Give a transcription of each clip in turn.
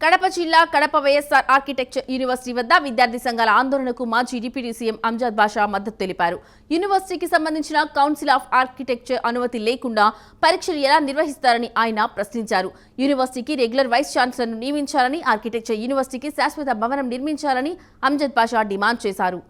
కడప జిల్లా Kadapa YSR architecture university వద్ద విద్యార్థి సంఘాల ఆందోళనకు మాజీ డిప్యూటీ సీఎం అంజద్ బాషా మద్దతు తెలిపారు. యూనివర్సిటీకి సంబంధించిన కౌన్సిల్ ఆఫ్ ఆర్కిటెక్చర్ అనుమతి లేకుండా పరీక్షలు ఎలా నిర్వహిస్తారని ఆయన ప్రశ్నించారు. యూనివర్సిటీకి రెగ్యులర్ వైస్ ఛాన్సలర్ను నియమించాలని, ఆర్కిటెక్చర్ యూనివర్సిటీకి శాశ్వత భవనం నిర్మించాలని అంజద్ బాషా డిమాండ్ చేశారు.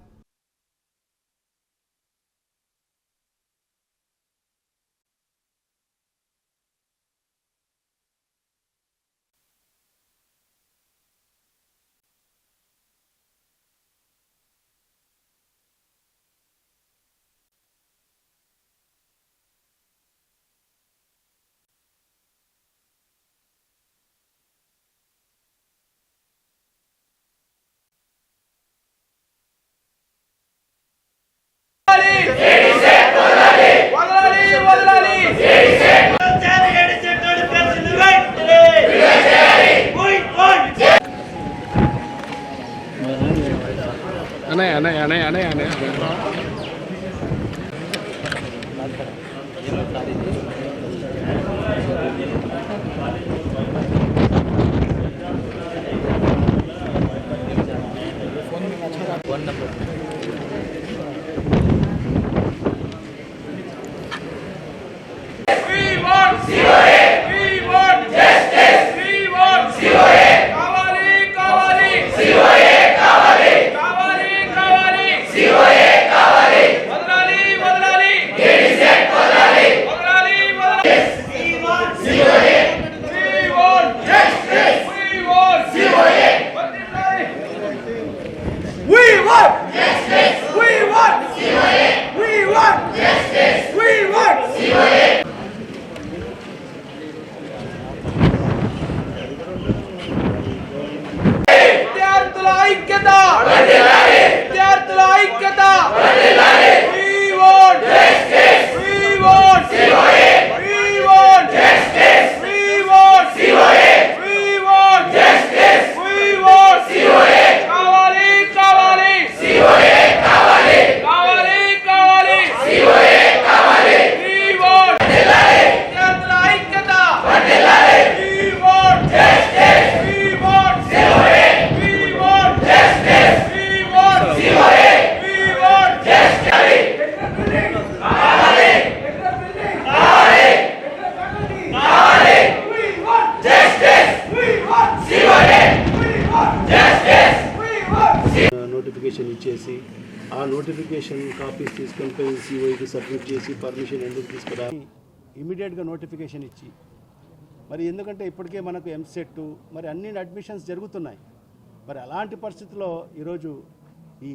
నోటిఫికేషన్ ఇచ్చేసి ఆ నోటిఫికేషన్ కాపీస్ తీసుకొని పోయి సిఓకి సబ్మిట్ చేసి పర్మిషన్ ఎందుకు తీసుకురా ఇమీడియట్గా నోటిఫికేషన్ ఇచ్చి మరి ఎందుకంటే ఇప్పటికే మనకు ఎంసెట్ మరి అన్ని అడ్మిషన్స్ జరుగుతున్నాయి. మరి అలాంటి పరిస్థితుల్లో ఈరోజు ఈ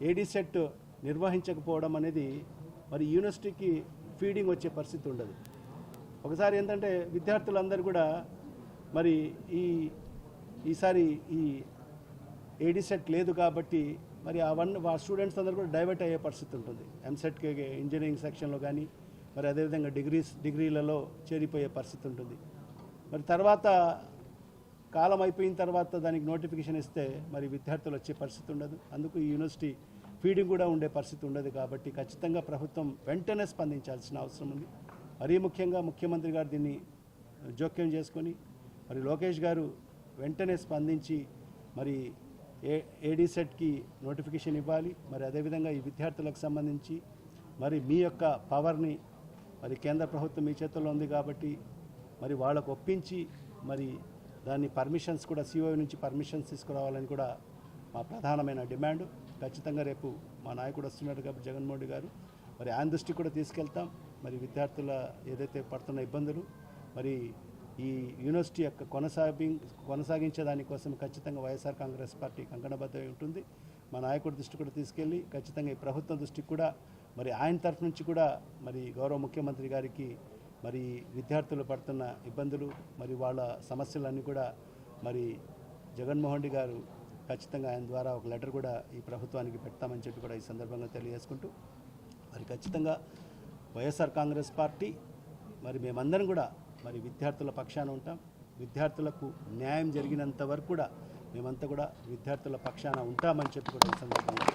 ఏడీ సెట్ నిర్వహించకపోవడం అనేది మరి యూనివర్సిటీకి ఫీడింగ్ వచ్చే పరిస్థితి ఉండదు. ఒకసారి ఏంటంటే విద్యార్థులందరూ కూడా మరి ఈసారి ఈ ఏడీ సెట్ లేదు కాబట్టి మరి ఆ స్టూడెంట్స్ అందరూ కూడా డైవర్ట్ అయ్యే పరిస్థితి ఉంటుంది. ఎంసెట్కి ఇంజనీరింగ్ సెక్షన్లో కానీ మరి అదేవిధంగా డిగ్రీలలో చేరిపోయే పరిస్థితి ఉంటుంది. మరి తర్వాత కాలం అయిపోయిన తర్వాత దానికి నోటిఫికేషన్ ఇస్తే మరి విద్యార్థులు వచ్చే పరిస్థితి ఉండదు. అందుకు ఈ యూనివర్సిటీ ఫీడింగ్ కూడా ఉండే పరిస్థితి ఉండదు. కాబట్టి ఖచ్చితంగా ప్రభుత్వం వెంటనే స్పందించాల్సిన అవసరం ఉంది. మరీ ముఖ్యంగా ముఖ్యమంత్రి గారు దీన్ని జోక్యం చేసుకొని మరి లోకేష్ గారు వెంటనే స్పందించి మరి ఏడీ సెట్కి నోటిఫికేషన్ ఇవ్వాలి. మరి అదేవిధంగా ఈ విద్యార్థులకు సంబంధించి మరి మీ యొక్క పవర్ని మరి కేంద్ర ప్రభుత్వం మీ చేతుల్లో ఉంది కాబట్టి మరి వాళ్ళకు ఒప్పించి మరి దాన్ని పర్మిషన్స్ కూడా సిఓ నుంచి పర్మిషన్స్ తీసుకురావాలని కూడా మా ప్రధానమైన డిమాండ్. ఖచ్చితంగా రేపు మా నాయకుడు వస్తున్నాడు కాబట్టి జగన్మోహన్ రెడ్డి గారు మరి ఆయన దృష్టికి కూడా తీసుకెళ్తాం. మరి విద్యార్థుల ఏదైతే పడుతున్న ఇబ్బందులు మరి ఈ యూనివర్సిటీ యొక్క కొనసాగించే దానికోసం ఖచ్చితంగా వైఎస్ఆర్ కాంగ్రెస్ పార్టీ కంకణబద్ధమై ఉంటుంది. మా నాయకుడి దృష్టి కూడా తీసుకెళ్ళి ఖచ్చితంగా ఈ ప్రభుత్వం దృష్టికి కూడా మరి ఆయన తరఫు నుంచి కూడా మరి గౌరవ ముఖ్యమంత్రి గారికి మరి విద్యార్థులు పడుతున్న ఇబ్బందులు మరి వాళ్ళ సమస్యలన్నీ కూడా మరి జగన్మోహన్ రెడ్డి గారు ఖచ్చితంగా ఆయన ద్వారా ఒక లెటర్ కూడా ఈ ప్రభుత్వానికి పెడతామని చెప్పి కూడా ఈ సందర్భంగా తెలియజేసుకుంటూ మరి ఖచ్చితంగా వైఎస్ఆర్ కాంగ్రెస్ పార్టీ మరి మేమందరం కూడా మరి విద్యార్థుల పక్షాన ఉంటాం. విద్యార్థులకు న్యాయం జరిగినంత వరకు కూడా మేమంతా కూడా విద్యార్థుల పక్షాన ఉంటామని చెప్పి కూడా ఈ సందర్భంగా